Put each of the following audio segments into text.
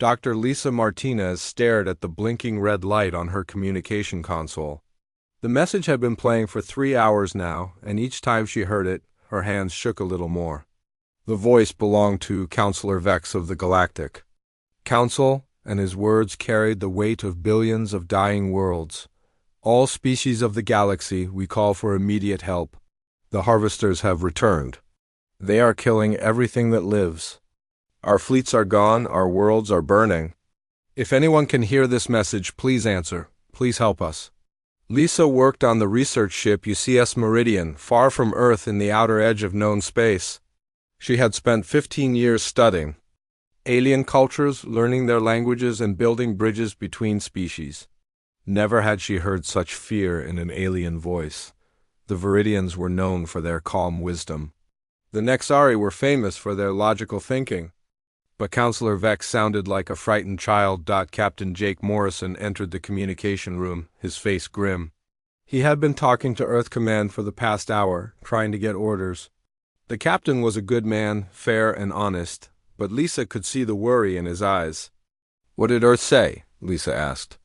Dr. Lisa Martinez stared at the blinking red light on her communication console. The message had been playing for 3 hours now, and each time she heard it, her hands shook a little more. The voice belonged to Counselor Vex of the Galactic Council, and his words carried the weight of billions of dying worlds. All species of the galaxy, we call for immediate help. The harvesters have returned. They are killing everything that lives. Our fleets are gone, our worlds are burning. If anyone can hear this message, please answer. Please help us. Lisa worked on the research ship UCS Meridian, far from Earth in the outer edge of known space. She had spent 15 years studying alien cultures, learning their languages, and building bridges between species. Never had she heard such fear in an alien voice. The Viridians were known for their calm wisdom. The Nexari were famous for their logical thinking. But Counselor Vex sounded like a frightened child. Captain Jake Morrison entered the communication room, his face grim. He had been talking to Earth Command for the past hour, trying to get orders. The captain was a good man, fair and honest, but Lisa could see the worry in his eyes. "What did Earth say?" Lisa asked.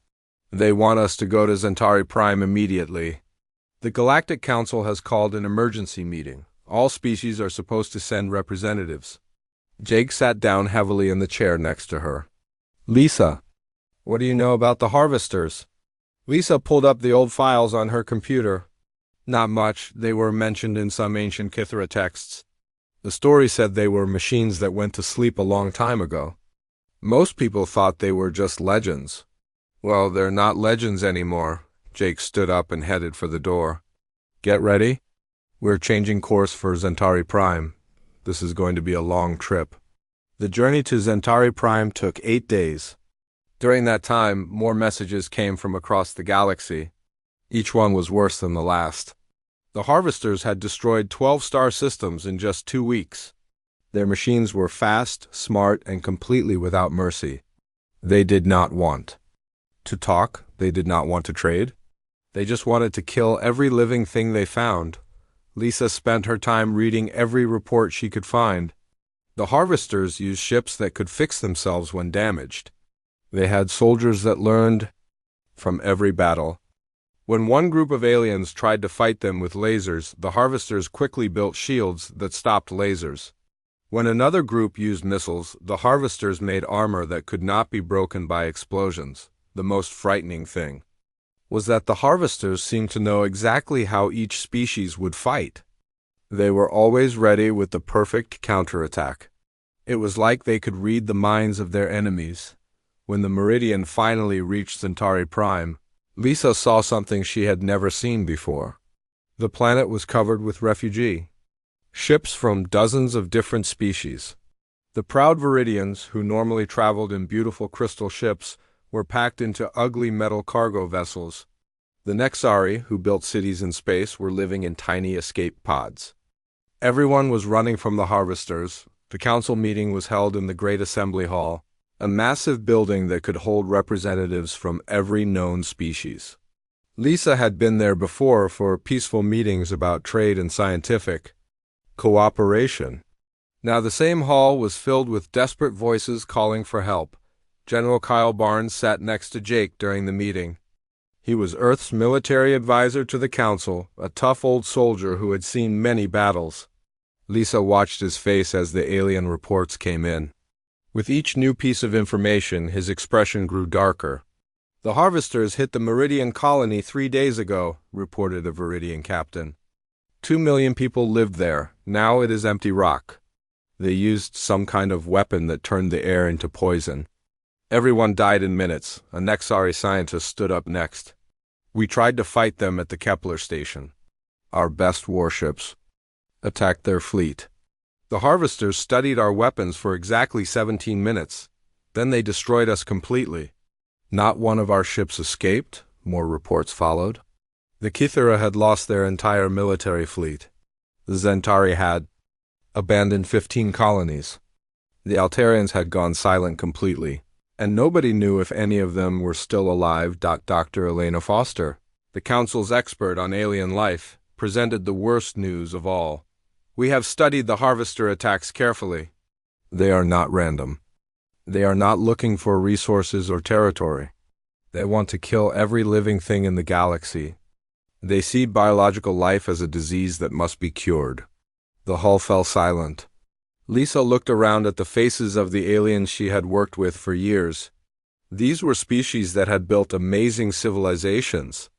"They want us to go to Centauri Prime immediately. The Galactic Council has called an emergency meeting. All species are supposed to send representatives." Jake sat down heavily in the chair next to her. "Lisa, what do you know about the harvesters?" Lisa pulled up the old files on her computer. Not much. They were mentioned in some ancient Kithra texts. The story said they were machines that went to sleep a long time ago. Most people thought they were just legends. Well, they're not legends anymore. Jake stood up and headed for the door. "Get ready. We're changing course for Centauri Prime. This is going to be a long trip." The journey to Centauri Prime took 8 days. During that time, more messages came from across the galaxy. Each one was worse than the last. The harvesters had destroyed 12 star systems in just 2 weeks. Their machines were fast, smart, and completely without mercy. They did not want to talk. They did not want to trade. They just wanted to kill every living thing they found. Lisa spent her time reading every report she could find. The harvesters used ships that could fix themselves when damaged. They had soldiers that learned from every battle. When one group of aliens tried to fight them with lasers, the harvesters quickly built shields that stopped lasers. When another group used missiles, the harvesters made armor that could not be broken by explosions. The most frightening thing was that the harvesters seemed to know exactly how each species would fight. They were always ready with the perfect counterattack. It was like they could read the minds of their enemies. When the Meridian finally reached Centauri Prime, Lisa saw something she had never seen before. The planet was covered with refugee ships from dozens of different species. The proud Viridians, who normally traveled in beautiful crystal ships, were packed into ugly metal cargo vessels. The Nexari, who built cities in space, were living in tiny escape pods. Everyone was running from the harvesters. The council meeting was held in the Great Assembly Hall, a massive building that could hold representatives from every known species. Lisa had been there before for peaceful meetings about trade and scientific cooperation. Now the same hall was filled with desperate voices calling for help. General Kyle Barnes sat next to Jake during the meeting. He was Earth's military advisor to the council, a tough old soldier who had seen many battles. Lisa watched his face as the alien reports came in. With each new piece of information, his expression grew darker. "The harvesters hit the Meridian colony 3 days ago," reported a Viridian captain. 2 million people lived there. Now it is empty rock. They used some kind of weapon that turned the air into poison. Everyone died in minutes. A Nexari scientist stood up next. "We tried to fight them at the Kepler station. Our best warships attacked their fleet. The harvesters studied our weapons for exactly 17 minutes. Then they destroyed us completely. Not one of our ships escaped," more reports followed. The Kithera had lost their entire military fleet. The Centauri had abandoned 15 colonies. The Altarians had gone silent completely, and nobody knew if any of them were still alive. Dr. Elena Foster, the council's expert on alien life, presented the worst news of all. "We have studied the harvester attacks carefully. They are not random. They are not looking for resources or territory. They want to kill every living thing in the galaxy. They see biological life as a disease that must be cured. The hull fell silent. Lisa looked around at the faces of the aliens she had worked with for years. These were species that had built amazing civilizations.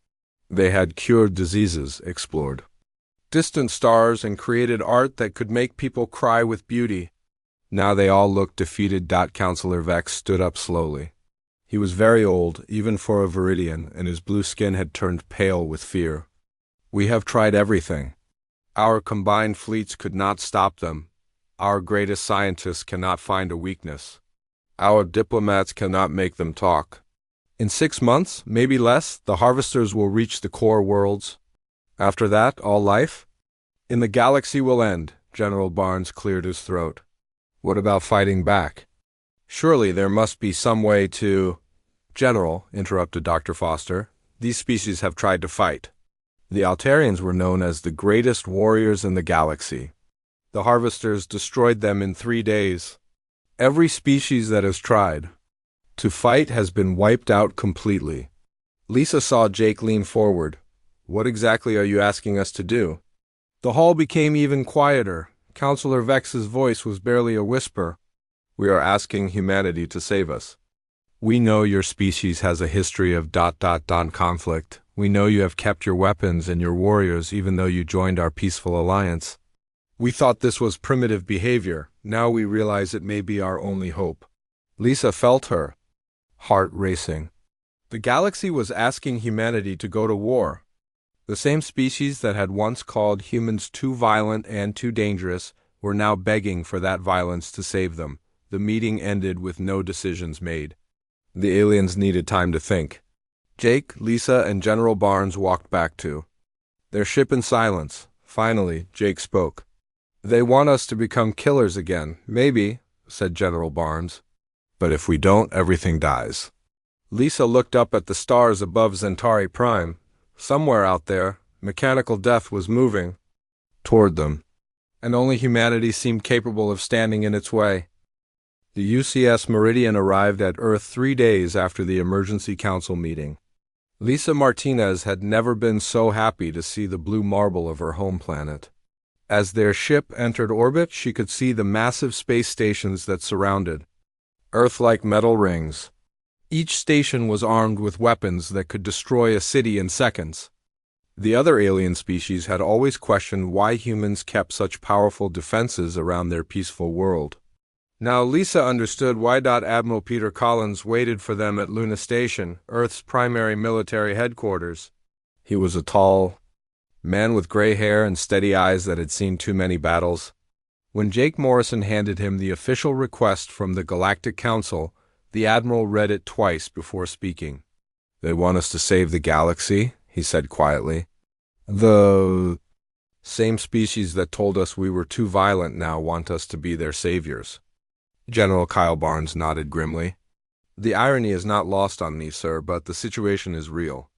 They had cured diseases, explored distant stars, and created art that could make people cry with beauty. Now they all looked defeated. Counselor Vex stood up slowly. He was very old, even for a Viridian, and his blue skin had turned pale with fear. We have tried everything. Our combined fleets could not stop them. Our greatest scientists cannot find a weakness. Our diplomats cannot make them talk. In 6 months, maybe less, the harvesters will reach the core worlds. After that, all life in the galaxy will end. General Barnes cleared his throat. What about fighting back? Surely there must be some way to— General, interrupted Dr. Foster, these species have tried to fight. The Altarians were known as the greatest warriors in the galaxy. The harvesters destroyed them in 3 days. Every species that has tried to fight has been wiped out completely. Lisa saw Jake lean forward. What exactly are you asking us to do? The hall became even quieter. Counselor Vex's voice was barely a whisper. We are asking humanity to save us. We know your species has a history of ... conflict. We know you have kept your weapons and your warriors even though you joined our peaceful alliance. We thought this was primitive behavior. Now we realize it may be our only hope. Lisa felt her heart racing. The galaxy was asking humanity to go to war. The same species that had once called humans too violent and too dangerous were now begging for that violence to save them. The meeting ended with no decisions made. The aliens needed time to think. Jake, Lisa, and General Barnes walked back to their ship in silence. Finally, Jake spoke. They want us to become killers again. Maybe, said General Barnes. But if we don't, everything dies. Lisa looked up at the stars above Centauri Prime. Somewhere out there, mechanical death was moving toward them, and only humanity seemed capable of standing in its way. The UCS Meridian arrived at Earth 3 days after the Emergency Council meeting. Lisa Martinez had never been so happy to see the blue marble of her home planet. As their ship entered orbit, she could see the massive space stations that surrounded Earth-like metal rings. Each station was armed with weapons that could destroy a city in seconds. The other alien species had always questioned why humans kept such powerful defenses around their peaceful world. Now Lisa understood why Admiral Peter Collins waited for them at Luna Station, Earth's primary military headquarters. He was a tall man with gray hair and steady eyes that had seen too many battles. When Jake Morrison handed him the official request from the Galactic Council, the Admiral read it twice before speaking. They want us to save the galaxy, he said quietly. The same species that told us we were too violent now want us to be their saviors. General Kyle Barnes nodded grimly. The irony is not lost on me, sir, but the situation is real.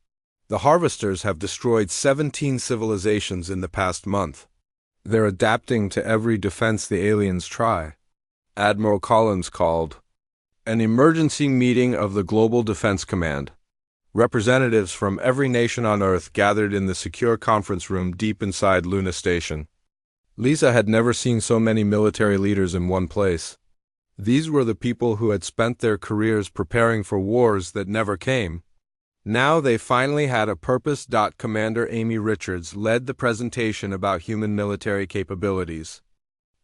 The harvesters have destroyed 17 civilizations in the past month. They're adapting to every defense the aliens try. Admiral Collins called an emergency meeting of the Global Defense Command. Representatives from every nation on Earth gathered in the secure conference room deep inside Luna Station. Lisa had never seen so many military leaders in one place. These were the people who had spent their careers preparing for wars that never came. Now they finally had a purpose. Commander Amy Richards led the presentation about human military capabilities.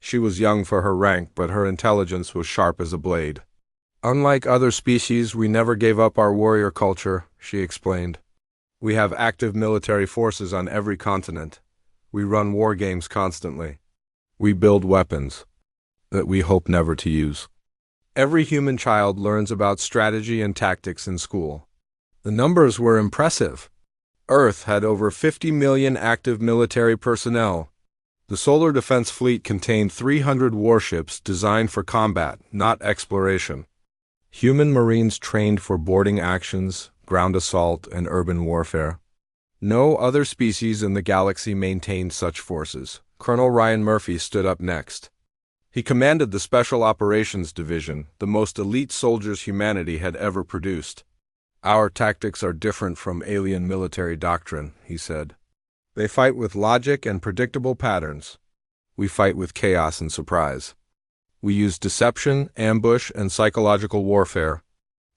She was young for her rank, but her intelligence was sharp as a blade. Unlike other species, we never gave up our warrior culture, she explained. We have active military forces on every continent. We run war games constantly. We build weapons that we hope never to use. Every human child learns about strategy and tactics in school. The numbers were impressive. Earth had over 50 million active military personnel. The Solar Defense Fleet contained 300 warships designed for combat, not exploration. Human Marines trained for boarding actions, ground assault, and urban warfare. No other species in the galaxy maintained such forces. Colonel Ryan Murphy stood up next. He commanded the Special Operations Division, the most elite soldiers humanity had ever produced. Our tactics are different from alien military doctrine, he said. They fight with logic and predictable patterns. We fight with chaos and surprise. We use deception, ambush, and psychological warfare.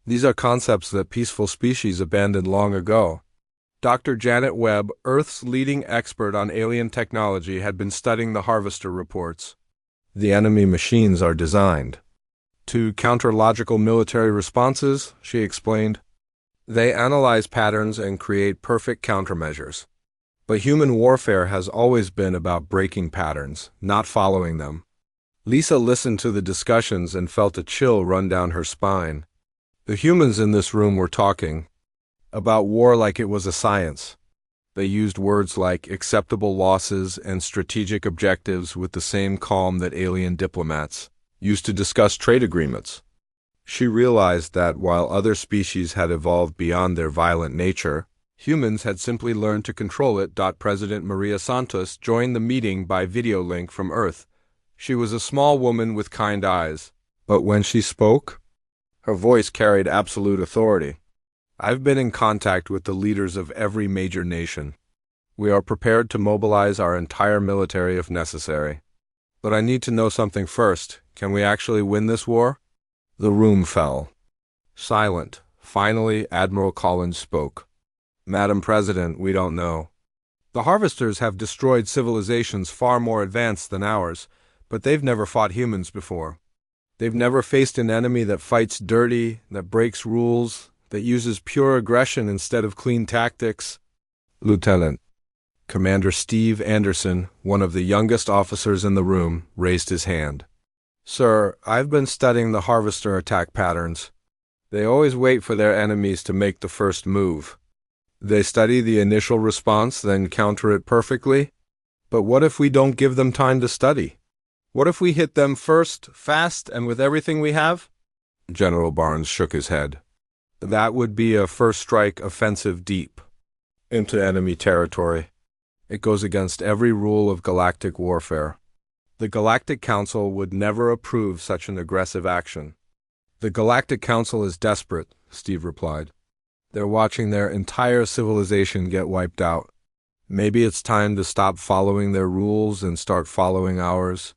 These are concepts that peaceful species abandoned long ago. Dr. Janet Webb, Earth's leading expert on alien technology, had been studying the Harvester reports. The enemy machines are designed to counter logical military responses, she explained. They analyze patterns and create perfect countermeasures. But human warfare has always been about breaking patterns, not following them. Lisa listened to the discussions and felt a chill run down her spine. The humans in this room were talking about war like it was a science. They used words like acceptable losses and strategic objectives with the same calm that alien diplomats used to discuss trade agreements. She realized that while other species had evolved beyond their violent nature, humans had simply learned to control it. President Maria Santos joined the meeting by video link from Earth. She was a small woman with kind eyes, but when she spoke, her voice carried absolute authority. I've been in contact with the leaders of every major nation. We are prepared to mobilize our entire military if necessary. But I need to know something first. Can we actually win this war? The room fell. Silent. Finally, Admiral Collins spoke. Madam President, we don't know. The Harvesters have destroyed civilizations far more advanced than ours, but they've never fought humans before. They've never faced an enemy that fights dirty, that breaks rules, that uses pure aggression instead of clean tactics. Lieutenant Commander Steve Anderson, one of the youngest officers in the room, raised his hand. Sir, I've been studying the Harvester attack patterns. They always wait for their enemies to make the first move. They study the initial response, then counter it perfectly. But what if we don't give them time to study? What if we hit them first, fast, and with everything we have? General Barnes shook his head. That would be a first strike offensive deep into enemy territory. It goes against every rule of galactic warfare. The Galactic Council would never approve such an aggressive action. The Galactic Council is desperate, Steve replied. They're watching their entire civilization get wiped out. Maybe it's time to stop following their rules and start following ours.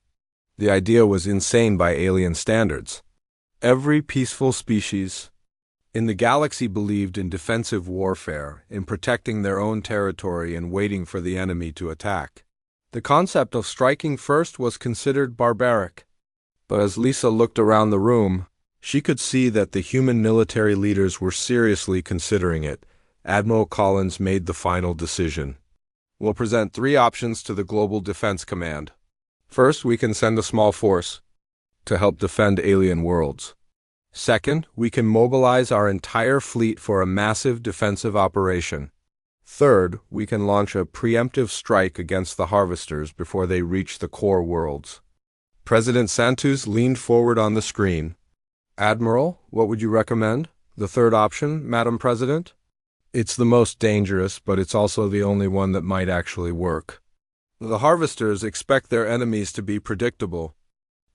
The idea was insane by alien standards. Every peaceful species in the galaxy believed in defensive warfare, in protecting their own territory and waiting for the enemy to attack. The concept of striking first was considered barbaric. But as Lisa looked around the room, she could see that the human military leaders were seriously considering it. Admiral Collins made the final decision. We'll present 3 options to the Global Defense Command. First, we can send a small force to help defend alien worlds. Second, we can mobilize our entire fleet for a massive defensive operation. Third, we can launch a preemptive strike against the Harvesters before they reach the core worlds. President Santos leaned forward on the screen. Admiral, what would you recommend? The third option, Madam President? It's the most dangerous, but it's also the only one that might actually work. The Harvesters expect their enemies to be predictable.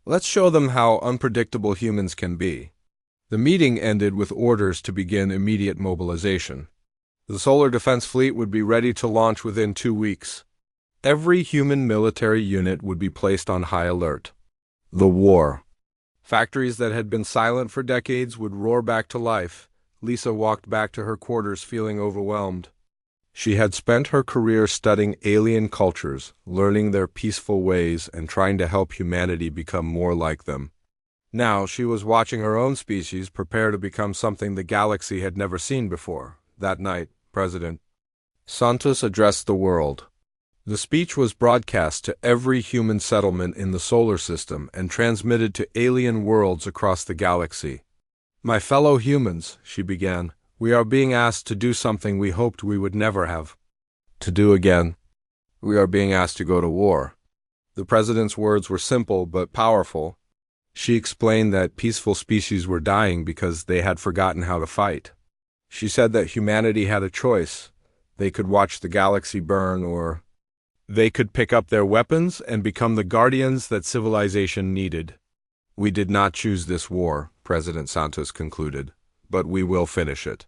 Let's show them how unpredictable humans can be. The meeting ended with orders to begin immediate mobilization. The Solar Defense Fleet would be ready to launch within 2 weeks. Every human military unit would be placed on high alert. The war. Factories that had been silent for decades would roar back to life. Lisa walked back to her quarters feeling overwhelmed. She had spent her career studying alien cultures, learning their peaceful ways, and trying to help humanity become more like them. Now she was watching her own species prepare to become something the galaxy had never seen before. That night, President Santos addressed the world. The speech was broadcast to every human settlement in the solar system and transmitted to alien worlds across the galaxy. My fellow humans, she began, we are being asked to do something we hoped we would never have to do again. We are being asked to go to war. The president's words were simple but powerful. She explained that peaceful species were dying because they had forgotten how to fight. She said that humanity had a choice. They could watch the galaxy burn or They could pick up their weapons and become the guardians that civilization needed. We did not choose this war, President Santos concluded, but we will finish it.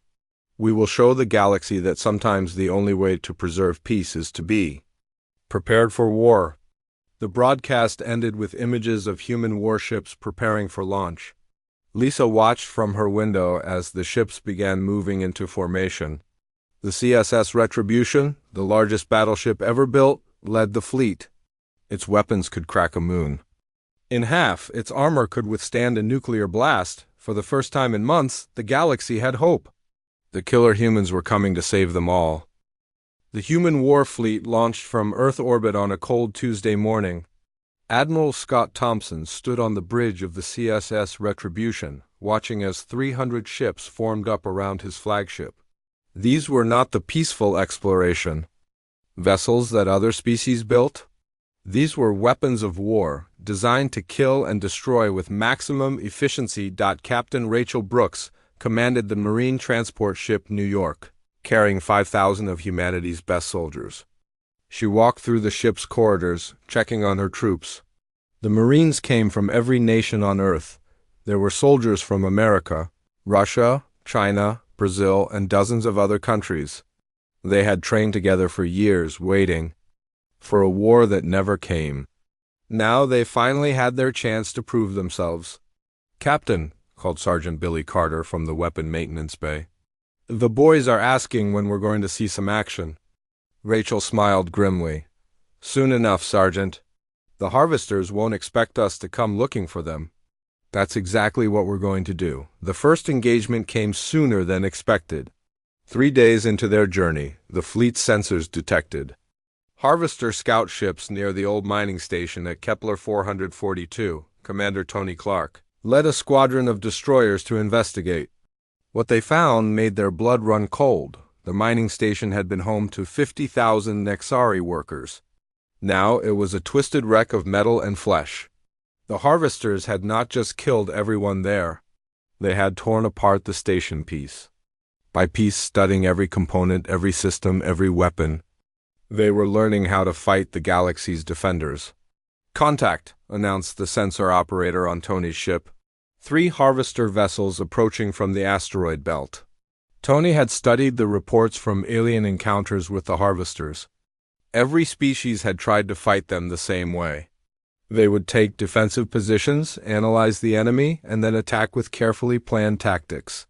We will show the galaxy that sometimes the only way to preserve peace is to be prepared for war. The broadcast ended with images of human warships preparing for launch. Lisa watched from her window as the ships began moving into formation. The CSS Retribution, the largest battleship ever built, led the fleet. Its weapons could crack a moon in half. Its armor could withstand a nuclear blast. For the first time in months, the galaxy had hope. The killer humans were coming to save them all. The human war fleet launched from Earth orbit on a cold Tuesday morning. Admiral Scott Thompson stood on the bridge of the CSS Retribution, watching as 300 ships formed up around his flagship. These were not the peaceful exploration vessels that other species built. These were weapons of war, designed to kill and destroy with maximum efficiency. Captain Rachel Brooks commanded the Marine transport ship New York, carrying 5,000 of humanity's best soldiers. She walked through the ship's corridors, checking on her troops. The Marines came from every nation on Earth. There were soldiers from America, Russia, China, Brazil, and dozens of other countries. They had trained together for years, waiting for a war that never came. Now they finally had their chance to prove themselves. "Captain," called Sergeant Billy Carter from the weapon maintenance bay, "the boys are asking when we're going to see some action." Rachel smiled grimly. "Soon enough, Sergeant. The harvesters won't expect us to come looking for them." That's exactly what we're going to do. The first engagement came sooner than expected. 3 days into their journey, the fleet's sensors detected harvester scout ships near the old mining station at Kepler 442. Commander Tony Clark led a squadron of destroyers to investigate. What they found made their blood run cold. The mining station had been home to 50,000 Nexari workers. Now it was a twisted wreck of metal and flesh. The harvesters had not just killed everyone there. They had torn apart the station piece by piece, studying every component, every system, every weapon. They were learning how to fight the galaxy's defenders. "Contact," announced the sensor operator on Tony's ship. 3 harvester vessels approaching from the asteroid belt. Tony had studied the reports from alien encounters with the harvesters. Every species had tried to fight them the same way. They would take defensive positions, analyze the enemy, and then attack with carefully planned tactics.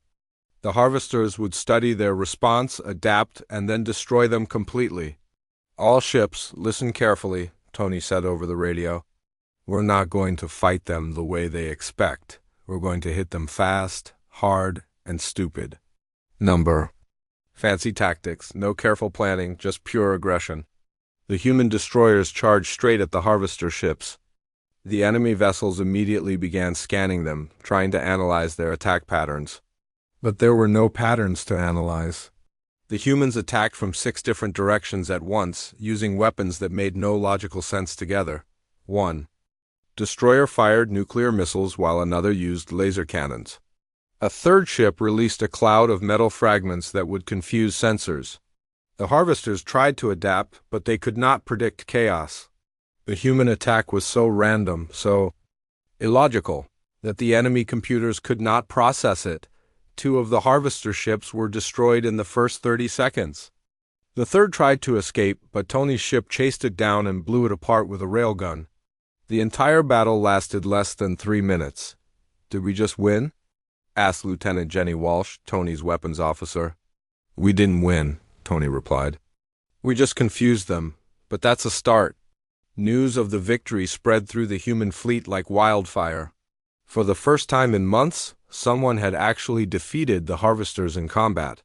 The harvesters would study their response, adapt, and then destroy them completely. "All ships, listen carefully," Tony said over the radio. "We're not going to fight them the way they expect. We're going to hit them fast, hard, and stupid. Fancy tactics, no careful planning, just pure aggression." The human destroyers charged straight at the harvester ships. The enemy vessels immediately began scanning them, trying to analyze their attack patterns. But there were no patterns to analyze. The humans attacked from 6 different directions at once, using weapons that made no logical sense together. 1 destroyer fired nuclear missiles while another used laser cannons. A third ship released a cloud of metal fragments that would confuse sensors. The harvesters tried to adapt, but they could not predict chaos. The human attack was so random, so illogical, that the enemy computers could not process it. 2 of the harvester ships were destroyed in the first 30 seconds. The third tried to escape, but Tony's ship chased it down and blew it apart with a railgun. The entire battle lasted less than 3 minutes. "Did we just win?" asked Lieutenant Jenny Walsh, Tony's weapons officer. "We didn't win," Tony replied. "We just confused them, but that's a start." News of the victory spread through the human fleet like wildfire. For the first time in months, someone had actually defeated the harvesters in combat.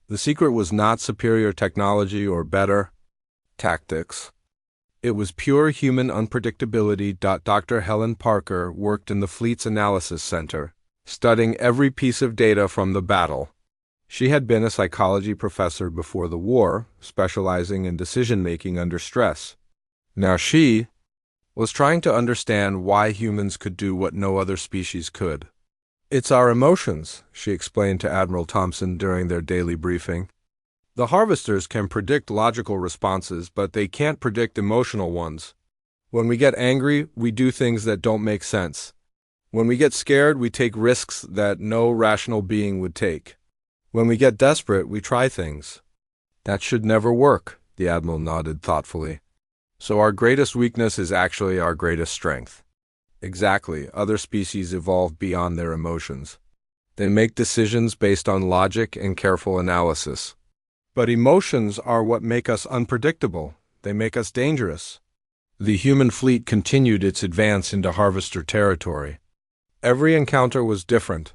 The secret was not superior technology or better tactics. It was pure human unpredictability. Dr. Helen Parker worked in the fleet's analysis center, studying every piece of data from the battle. She had been a psychology professor before the war, specializing in decision-making under stress. Now she was trying to understand why humans could do what no other species could. "It's our emotions," she explained to Admiral Thompson during their daily briefing. The harvesters can predict logical responses, but they can't predict emotional ones. When we get angry, we do things that don't make sense. When we get scared, we take risks that no rational being would take. When we get desperate, we try things. That should never work, the Admiral nodded thoughtfully. So our greatest weakness is actually our greatest strength. Exactly, other species evolve beyond their emotions. They make decisions based on logic and careful analysis. But emotions are what make us unpredictable. They make us dangerous. The human fleet continued its advance into harvester territory. Every encounter was different.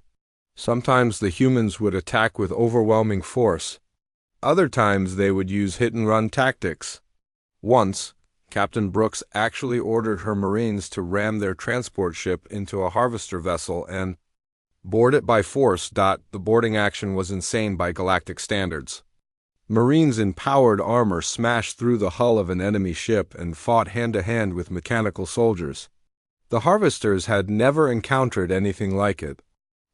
Sometimes the humans would attack with overwhelming force. Other times they would use hit-and-run tactics. Once, Captain Brooks actually ordered her Marines to ram their transport ship into a harvester vessel and board it by force. The boarding action was insane by galactic standards. Marines in powered armor smashed through the hull of an enemy ship and fought hand-to-hand with mechanical soldiers. The harvesters had never encountered anything like it.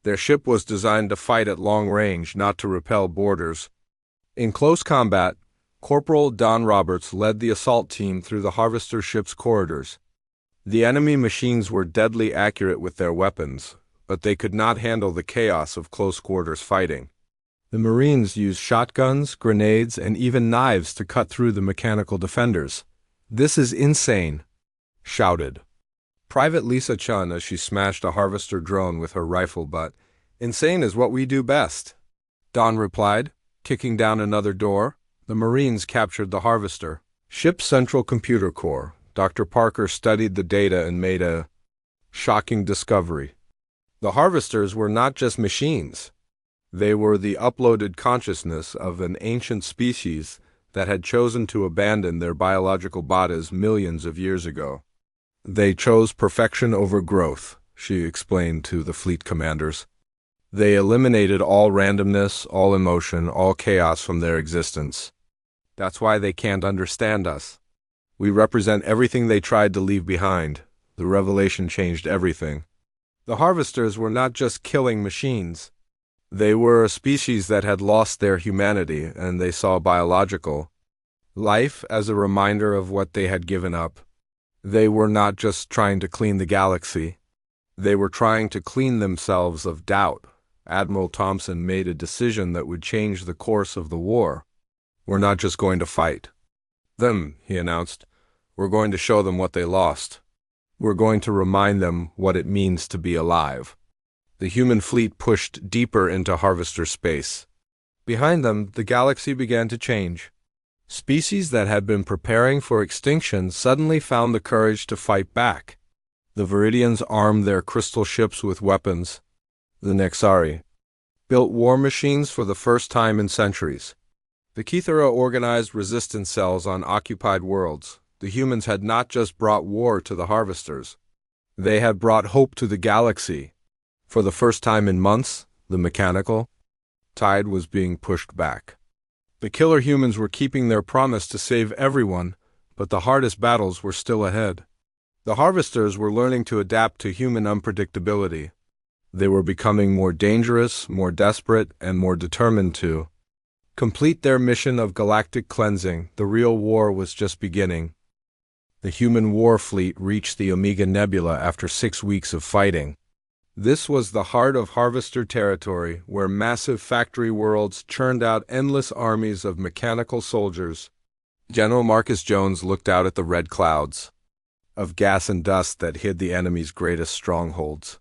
Their ship was designed to fight at long range, not to repel boarders. In close combat, Corporal Don Roberts led the assault team through the harvester ship's corridors. The enemy machines were deadly accurate with their weapons, but they could not handle the chaos of close-quarters fighting. The Marines used shotguns, grenades, and even knives to cut through the mechanical defenders. "This is insane," shouted Private Lisa Chun as she smashed a harvester drone with her rifle. "But insane is what we do best," Don replied, kicking down another door. The Marines captured the harvester ship's central computer core. Dr. Parker studied the data and made a shocking discovery. The harvesters were not just machines. They were the uploaded consciousness of an ancient species that had chosen to abandon their biological bodies millions of years ago. "They chose perfection over growth," she explained to the fleet commanders. "They eliminated all randomness, all emotion, all chaos from their existence. That's why they can't understand us. We represent everything they tried to leave behind. The revelation changed everything." The harvesters were not just killing machines. They were a species that had lost their humanity, and they saw biological life as a reminder of what they had given up. They were not just trying to clean the galaxy. They were trying to clean themselves of doubt. Admiral Thompson made a decision that would change the course of the war. "We're not just going to fight them," he announced. "We're going to show them what they lost. We're going to remind them what it means to be alive." The human fleet pushed deeper into harvester space. Behind them, the galaxy began to change. Species that had been preparing for extinction suddenly found the courage to fight back. The Viridians armed their crystal ships with weapons. The Nexari built war machines for the first time in centuries. The Kithara organized resistance cells on occupied worlds. The humans had not just brought war to the harvesters. They had brought hope to the galaxy. For the first time in months, the mechanical tide was being pushed back. The killer humans were keeping their promise to save everyone, but the hardest battles were still ahead. The harvesters were learning to adapt to human unpredictability. They were becoming more dangerous, more desperate, and more determined to complete their mission of galactic cleansing. The real war was just beginning. The human war fleet reached the Omega Nebula after 6 weeks of fighting. This was the heart of harvester territory, where massive factory worlds churned out endless armies of mechanical soldiers. General Marcus Jones looked out at the red clouds of gas and dust that hid the enemy's greatest strongholds.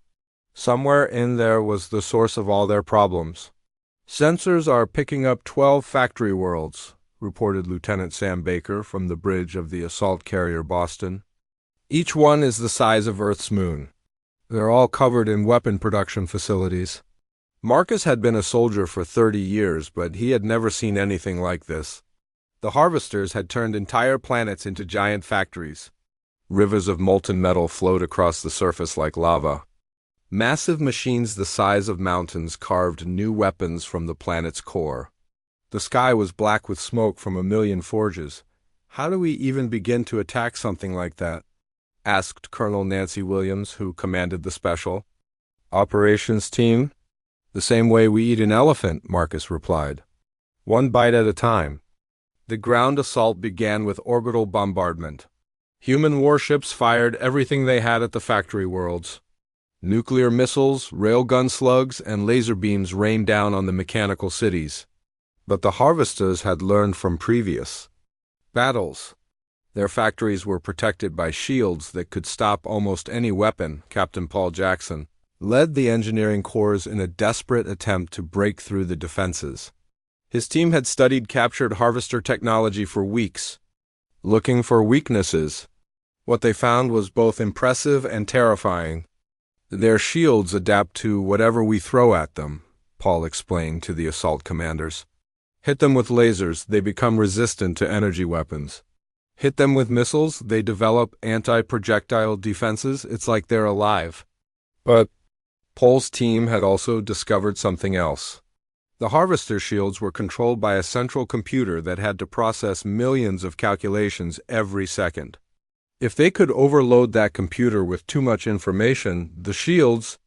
Somewhere in there was the source of all their problems. "Sensors are picking up 12 factory worlds," reported Lieutenant Sam Baker from the bridge of the assault carrier Boston. "Each one is the size of Earth's moon. They're all covered in weapon production facilities." Marcus had been a soldier for 30 years, but he had never seen anything like this. The harvesters had turned entire planets into giant factories. Rivers of molten metal flowed across the surface like lava. Massive machines the size of mountains carved new weapons from the planet's core. The sky was black with smoke from a million forges. "How do we even begin to attack something like that?" asked Colonel Nancy Williams, who commanded the special operations team. "The same way we eat an elephant," Marcus replied. one bite at a time. The ground assault began with orbital bombardment. Human warships fired everything they had at the factory worlds. Nuclear missiles, railgun slugs, and laser beams rained down on the mechanical cities. But the harvesters had learned from previous battles. Their factories were protected by shields that could stop almost any weapon. Captain Paul Jackson led the engineering corps in a desperate attempt to break through the defenses. His team had studied captured harvester technology for weeks, looking for weaknesses. What they found was both impressive and terrifying. Their shields adapt to whatever we throw at them, Paul explained to the assault commanders. Hit them with lasers, they become resistant to energy weapons. Hit them with missiles, they develop anti-projectile defenses. It's like they're alive. But Paul's team had also discovered something else. The harvester shields were controlled by a central computer that had to process millions of calculations every second. If they could overload that computer with too much information, the shields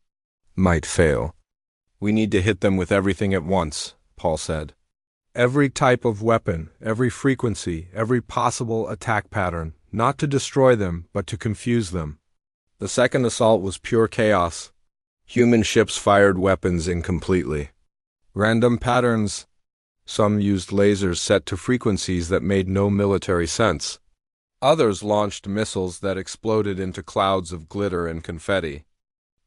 might fail. We need to hit them with everything at once, Paul said. Every type of weapon, every frequency, every possible attack pattern, not to destroy them, but to confuse them. The second assault was pure chaos. Human ships fired weapons incompletely. Random patterns. Some used lasers set to frequencies that made no military sense. Others launched missiles that exploded into clouds of glitter and confetti.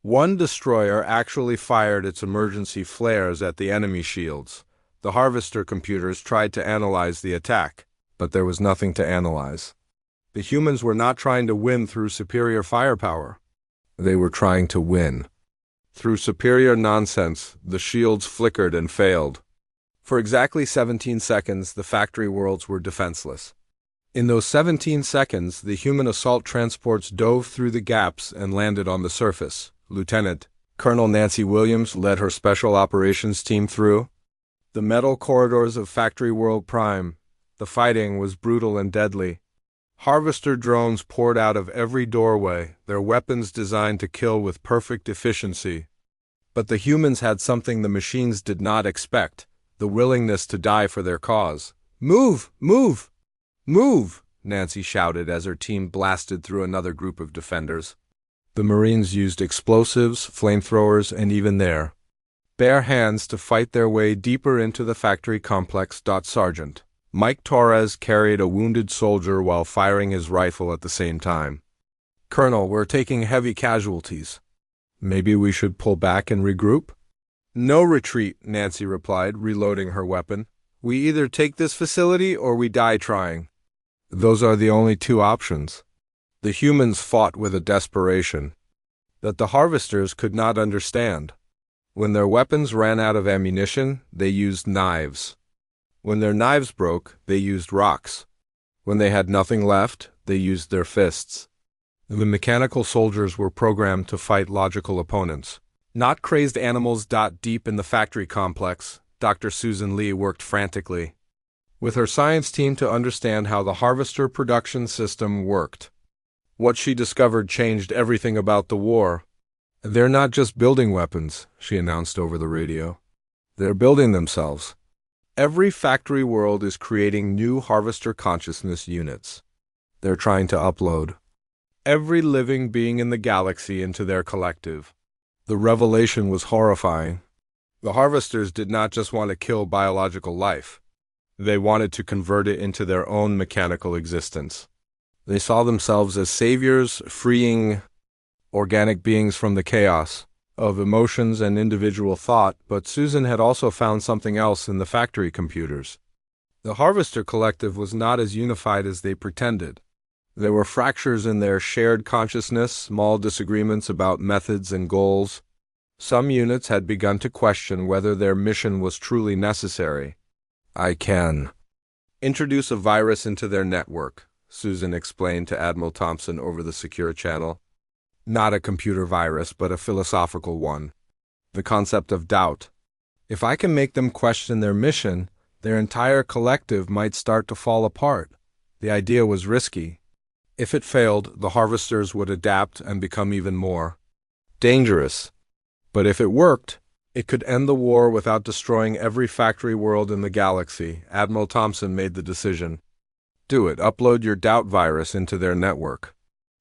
One destroyer actually fired its emergency flares at the enemy shields. The harvester computers tried to analyze the attack, but there was nothing to analyze. The humans were not trying to win through superior firepower. They were trying to win through superior nonsense. The shields flickered and failed. For exactly 17 seconds, the factory worlds were defenseless. In those 17 seconds, the human assault transports dove through the gaps and landed on the surface. Lieutenant Colonel Nancy Williams led her special operations team through the metal corridors of Factory World Prime. The fighting was brutal and deadly. Harvester drones poured out of every doorway, their weapons designed to kill with perfect efficiency. But the humans had something the machines did not expect, the willingness to die for their cause. "Move! Move! Move!" Nancy shouted as her team blasted through another group of defenders. The Marines used explosives, flamethrowers, and even their bare hands to fight their way deeper into the factory complex. Sergeant Mike Torres carried a wounded soldier while firing his rifle at the same time. "Colonel, we're taking heavy casualties. Maybe we should pull back and regroup?" "No retreat," Nancy replied, reloading her weapon. "We either take this facility or we die trying. Those are the only two options." The humans fought with a desperation that the harvesters could not understand. When their weapons ran out of ammunition, they used knives. When their knives broke, they used rocks. When they had nothing left, they used their fists. The mechanical soldiers were programmed to fight logical opponents, not crazed animals. Deep in the factory complex, Dr. Susan Lee worked frantically with her science team to understand how the harvester production system worked. What she discovered changed everything about the war. "They're not just building weapons," she announced over the radio. "They're building themselves. Every factory world is creating new harvester consciousness units. They're trying to upload every living being in the galaxy into their collective." The revelation was horrifying. The harvesters did not just want to kill biological life. They wanted to convert it into their own mechanical existence. They saw themselves as saviors, freeing organic beings from the chaos of emotions and individual thought. But Susan had also found something else in the factory computers. The Harvester Collective was not as unified as they pretended. There were fractures in their shared consciousness, small disagreements about methods and goals. Some units had begun to question whether their mission was truly necessary. "I can introduce a virus into their network," Susan explained to Admiral Thompson over the secure channel. "Not a computer virus, but a philosophical one. The concept of doubt. If I can make them question their mission, their entire collective might start to fall apart." The idea was risky. If it failed, the harvesters would adapt and become even more dangerous. But if it worked, It could end the war without destroying every factory world in the galaxy. Admiral Thompson made the decision. Do it. Upload your doubt virus into their network.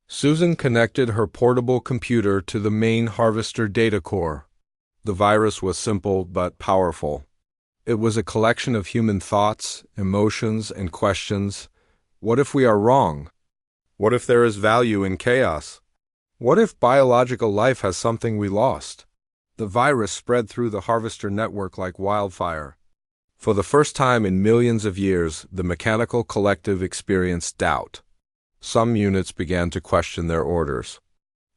Susan connected her portable computer to the main Harvester data core. The virus was simple but powerful. It was a collection of human thoughts, emotions, and questions. What if we are wrong? What if there is value in chaos? What if biological life has something we lost? The virus spread through the Harvester network like wildfire. For the first time in millions of years, the mechanical collective experienced doubt. Some units began to question their orders.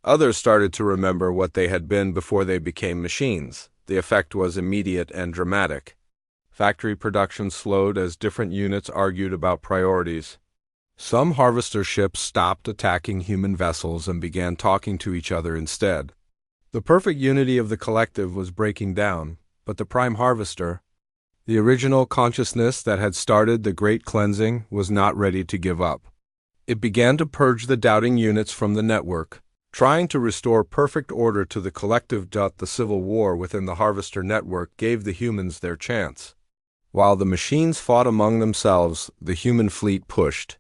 Others started to remember what they had been before they became machines. The effect was immediate and dramatic. Factory production slowed as different units argued about priorities. Some Harvester ships stopped attacking human vessels and began talking to each other instead. The perfect unity of the collective was breaking down, but the Prime Harvester, the original consciousness that had started the Great Cleansing, was not ready to give up. It began to purge the doubting units from the network, trying to restore perfect order to the collective. The civil war within the Harvester network gave the humans their chance. While the machines fought among themselves, the human fleet pushed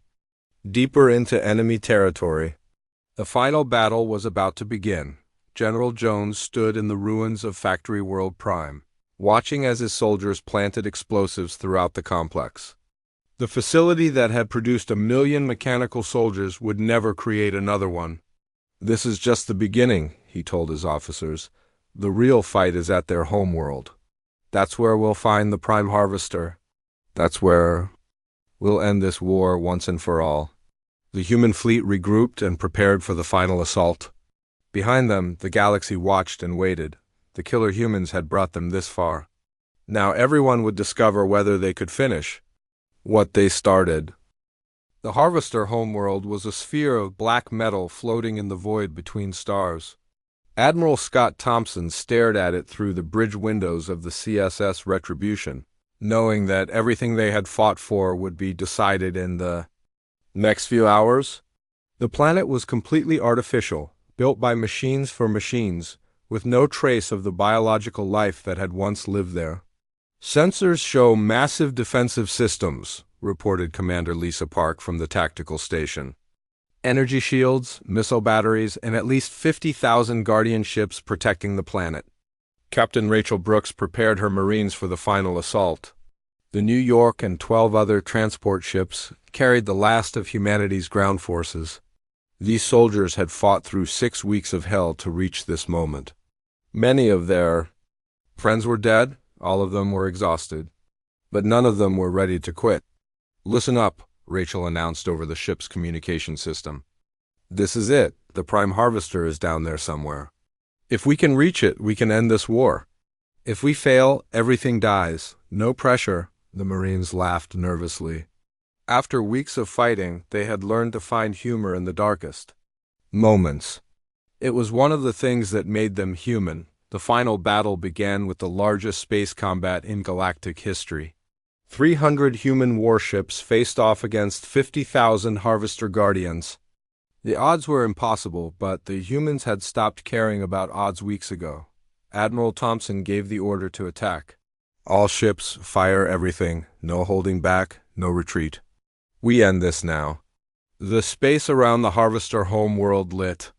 deeper into enemy territory. The final battle was about to begin. General Jones stood in the ruins of Factory World Prime, watching as his soldiers planted explosives throughout the complex. The facility that had produced 1 million mechanical soldiers would never create another one. This is just the beginning, he told his officers. The real fight is at their homeworld. That's where we'll find the Prime Harvester. That's where we'll end this war once and for all. The human fleet regrouped and prepared for the final assault. Behind them, the galaxy watched and waited. The killer humans had brought them this far. Now everyone would discover whether they could finish what they started. The Harvester homeworld was a sphere of black metal floating in the void between stars. Admiral Scott Thompson stared at it through the bridge windows of the CSS Retribution, knowing that everything they had fought for would be decided in the next few hours. The planet was completely artificial, built by machines for machines, with no trace of the biological life that had once lived there. Sensors show massive defensive systems, reported Commander Lisa Park from the tactical station. Energy shields, missile batteries, and at least 50,000 Guardian ships protecting the planet. Captain Rachel Brooks prepared her Marines for the final assault. The New York and 12 other transport ships carried the last of humanity's ground forces. These soldiers had fought through 6 weeks of hell to reach this moment. Many of their friends were dead, all of them were exhausted, but none of them were ready to quit. "Listen up," Rachel announced over the ship's communication system. "This is it. The Prime Harvester is down there somewhere. If we can reach it, we can end this war. If we fail, everything dies. No pressure," the Marines laughed nervously. After weeks of fighting, they had learned to find humor in the darkest moments. It was one of the things that made them human. The final battle began with the largest space combat in galactic history. 300 human warships faced off against 50,000 Harvester Guardians. The odds were impossible, but the humans had stopped caring about odds weeks ago. Admiral Thompson gave the order to attack. "All ships, fire everything. No holding back, no retreat. We end this now." The space around the Harvester homeworld lit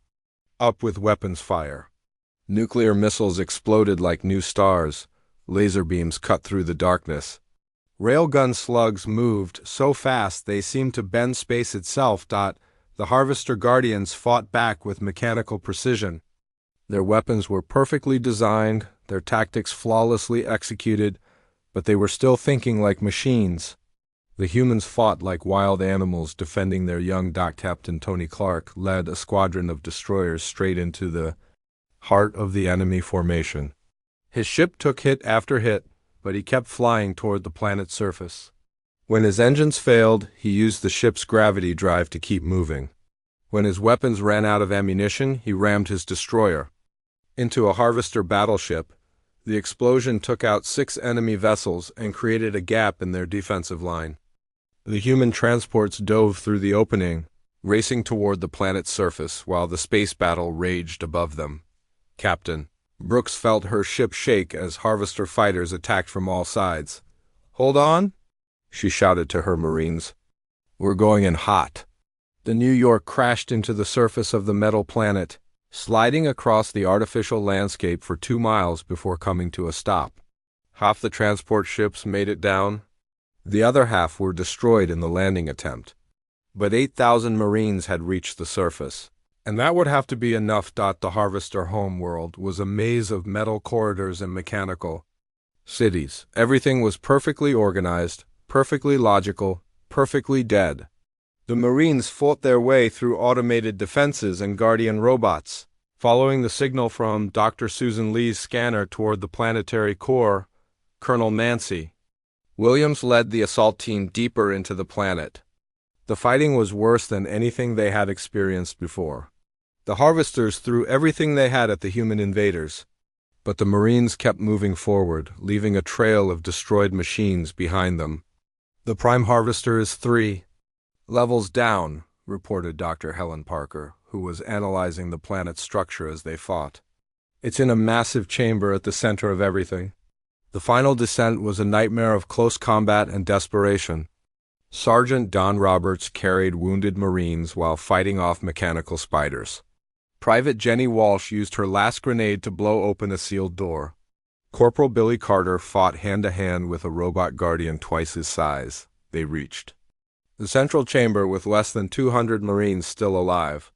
up with weapons fire. Nuclear missiles exploded like new stars. Laser beams cut through the darkness. Railgun slugs moved so fast they seemed to bend space itself. The Harvester Guardians fought back with mechanical precision. Their weapons were perfectly designed, their tactics flawlessly executed, but they were still thinking like machines. The humans fought like wild animals defending their young dock. Captain Tony Clark led a squadron of destroyers straight into the heart of the enemy formation. His ship took hit after hit, but he kept flying toward the planet's surface. When his engines failed, he used the ship's gravity drive to keep moving. When his weapons ran out of ammunition, he rammed his destroyer into a Harvester battleship. The explosion took out 6 enemy vessels and created a gap in their defensive line. The human transports dove through the opening, racing toward the planet's surface while the space battle raged above them. "Captain," Brooks felt her ship shake as Harvester fighters attacked from all sides. "Hold on," she shouted to her Marines. "We're going in hot." The New York crashed into the surface of the metal planet, sliding across the artificial landscape for 2 miles before coming to a stop. Half the transport ships made it down. The other half were destroyed in the landing attempt. But 8,000 Marines had reached the surface. And that would have to be enough. The Harvester home world was a maze of metal corridors and mechanical cities. Everything was perfectly organized, perfectly logical, perfectly dead. The Marines fought their way through automated defenses and guardian robots, following the signal from Dr. Susan Lee's scanner toward the planetary core. Colonel Nancy Williams led the assault team deeper into the planet. The fighting was worse than anything they had experienced before. The Harvesters threw everything they had at the human invaders, but the Marines kept moving forward, leaving a trail of destroyed machines behind them. "The Prime Harvester is 3 levels down," reported Dr. Helen Parker, who was analyzing the planet's structure as they fought. "It's in a massive chamber at the center of everything." The final descent was a nightmare of close combat and desperation. Sergeant Don Roberts carried wounded Marines while fighting off mechanical spiders. Private Jenny Walsh used her last grenade to blow open a sealed door. Corporal Billy Carter fought hand-to-hand with a robot guardian twice his size. They reached the central chamber with less than 200 Marines still alive.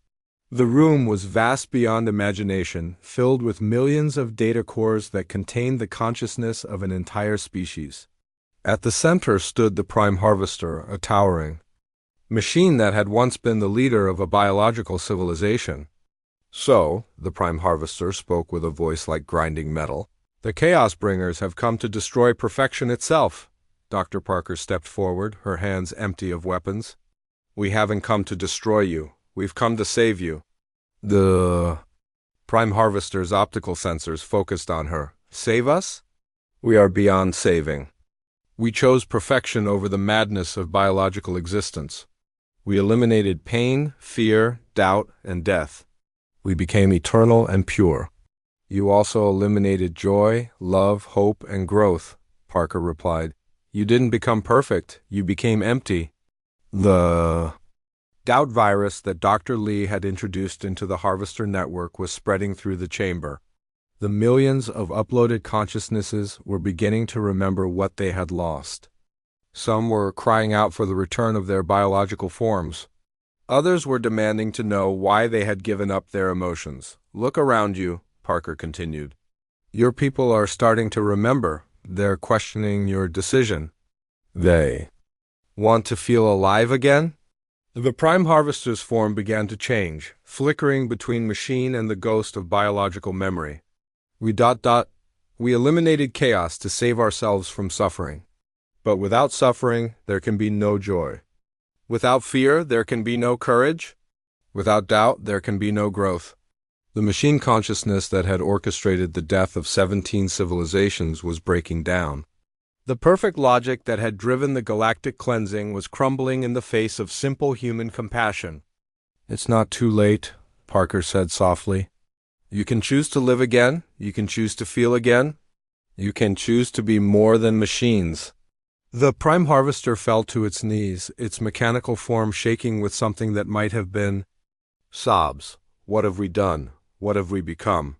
The room was vast beyond imagination, filled with millions of data cores that contained the consciousness of an entire species. At the center stood the Prime Harvester, a towering machine that had once been the leader of a biological civilization. "So," the Prime Harvester spoke with a voice like grinding metal, "the Chaos Bringers have come to destroy perfection itself." Dr. Parker stepped forward, her hands empty of weapons. "We haven't come to destroy you. We've come to save you." The Prime Harvester's optical sensors focused on her. "Save us? We are beyond saving. We chose perfection over the madness of biological existence. We eliminated pain, fear, doubt, and death. We became eternal and pure." "You also eliminated joy, love, hope, and growth," Parker replied. "You didn't become perfect. You became empty." The doubt virus that Dr. Lee had introduced into the Harvester network was spreading through the chamber. The millions of uploaded consciousnesses were beginning to remember what they had lost. Some were crying out for the return of their biological forms. Others were demanding to know why they had given up their emotions. "Look around you," Parker continued. "Your people are starting to remember. They're questioning your decision. They want to feel alive again." The Prime Harvester's form began to change, flickering between machine and the ghost of biological memory. We eliminated chaos to save ourselves from suffering. But without suffering, there can be no joy. Without fear, there can be no courage. Without doubt, there can be no growth." The machine consciousness that had orchestrated the death of 17 civilizations was breaking down. The perfect logic that had driven the galactic cleansing was crumbling in the face of simple human compassion. "It's not too late," Parker said softly. "You can choose to live again. You can choose to feel again. You can choose to be more than machines." The Prime Harvester fell to its knees, its mechanical form shaking with something that might have been sobs. "What have we done? What have we become?"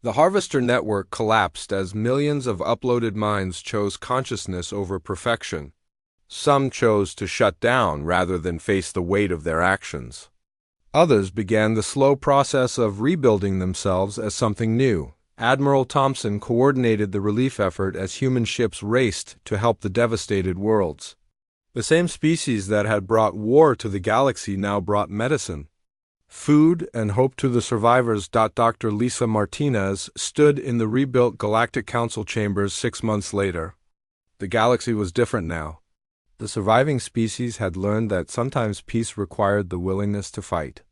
The Harvester network collapsed as millions of uploaded minds chose consciousness over perfection. Some chose to shut down rather than face the weight of their actions. Others began the slow process of rebuilding themselves as something new. Admiral Thompson coordinated the relief effort as human ships raced to help the devastated worlds. The same species that had brought war to the galaxy now brought medicine, food, and hope to the survivors. Dr. Lisa Martinez stood in the rebuilt Galactic Council chambers 6 months later. The galaxy was different now. The surviving species had learned that sometimes peace required the willingness to fight.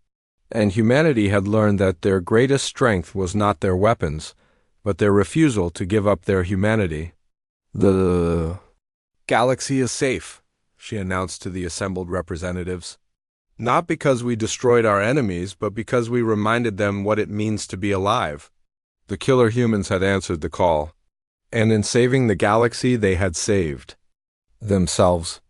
And humanity had learned that their greatest strength was not their weapons, but their refusal to give up their humanity. "The galaxy is safe," she announced to the assembled representatives. "Not because we destroyed our enemies, but because we reminded them what it means to be alive." The killer humans had answered the call, and in saving the galaxy they had saved themselves.